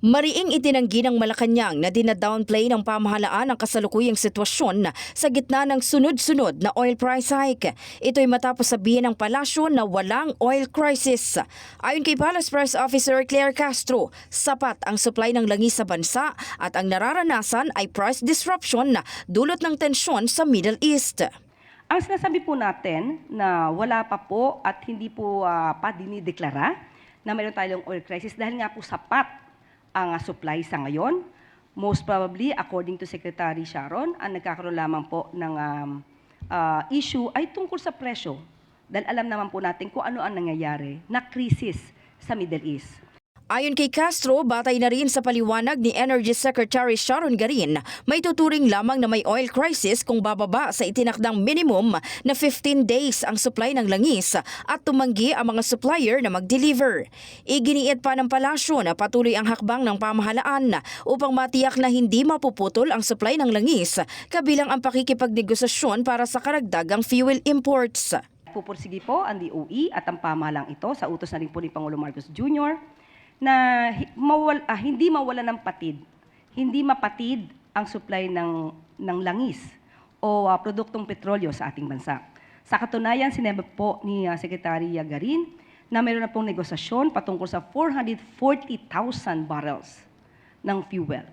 Mariing itinanggi ng Malacanang na dinadownplay ng pamahalaan ang kasalukuyang sitwasyon sa gitna ng sunod-sunod na oil price hike. Ito'y matapos sabihin ng palasyo na walang oil crisis. Ayon kay Palace Press Officer Claire Castro, sapat ang supply ng langis sa bansa at ang nararanasan ay price disruption na dulot ng tensyon sa Middle East. Ang sinasabi po natin na wala pa po at hindi po pa dinideklara na mayroon tayong oil crisis dahil nga po sapat ang supply sa ngayon. Most probably, according to Secretary Sharon, ang nagkakaroon lamang po ng issue ay tungkol sa presyo. Dahil alam naman po natin kung ano ang nangyayari na krisis sa Middle East. Ayon kay Castro, batay na rin sa paliwanag ni Energy Secretary Sharon Garin, may tuturing lamang na may oil crisis kung bababa sa itinakdang minimum na 15 days ang supply ng langis at tumanggi ang mga supplier na mag-deliver. Iginiit pa ng palasyo na patuloy ang hakbang ng pamahalaan upang matiyak na hindi mapuputol ang supply ng langis, kabilang ang pakikipagnegosasyon para sa karagdagang fuel imports. Pupursige po ang DOE at ang pamahalang ito sa utos na rin po ni Pangulo Marcos Jr. na hindi mawala ng patid, hindi mapatid ang supply ng langis o produktong petrolyo sa ating bansa. Sa katunayan, sinabi po ni Secretary Garin na mayroon na pong negosasyon patungkol sa 440,000 barrels ng fuel.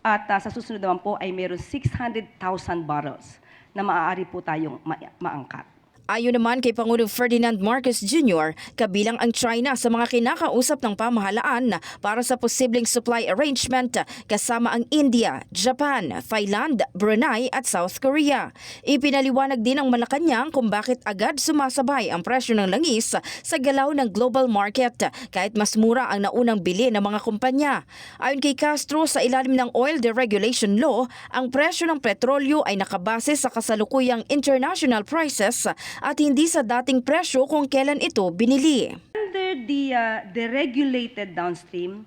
At sa susunod naman po ay mayroon 600,000 barrels na maaari po tayong maangkat. Ayon naman kay Pangulong Ferdinand Marcos Jr., kabilang ang China sa mga kinakausap ng pamahalaan para sa posibleng supply arrangement kasama ang India, Japan, Thailand, Brunei at South Korea. Ipinaliwanag din ng Malacanang kung bakit agad sumasabay ang presyo ng langis sa galaw ng global market kahit mas mura ang naunang bili ng mga kumpanya. Ayon kay Castro, sa ilalim ng Oil Deregulation Law, ang presyo ng petrolyo ay nakabase sa kasalukuyang international prices at hindi sa dating presyo kung kailan ito binili. Under the deregulated downstream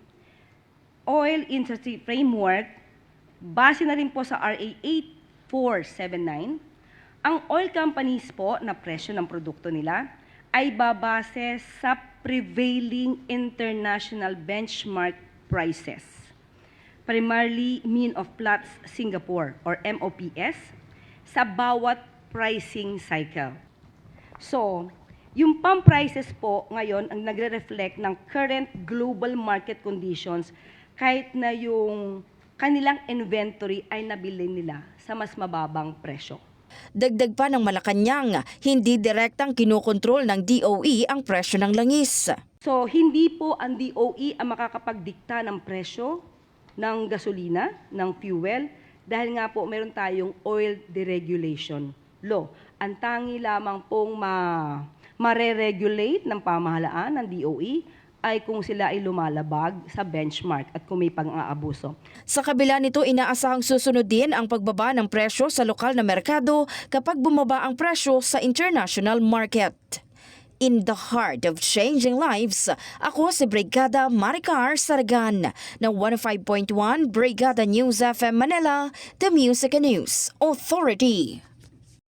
oil industry framework, base na rin po sa RA 8479, ang oil companies po na presyo ng produkto nila ay babase sa prevailing international benchmark prices, primarily mean of Platts Singapore or MOPS, sa bawat pricing cycle. So, yung pump prices po ngayon ang nagre-reflect ng current global market conditions kahit na yung kanilang inventory ay nabili nila sa mas mababang presyo. Dagdag pa ng Malacanang, hindi direktang kinokontrol ng DOE ang presyo ng langis. So, hindi po ang DOE ang makakapagdikta ng presyo ng gasolina, ng fuel, dahil nga po meron tayong oil deregulation law. Ang tangi lamang pong mare-regulate ng pamahalaan ng DOE ay kung sila ay lumalabag sa benchmark at kung may pang-aabuso. Sa kabila nito, inaasahang susunod din ang pagbaba ng presyo sa lokal na merkado kapag bumaba ang presyo sa international market. In the heart of changing lives, ako si Brigada Maricar Saragan ng 105.1 Brigada News FM Manila, The Music and News Authority.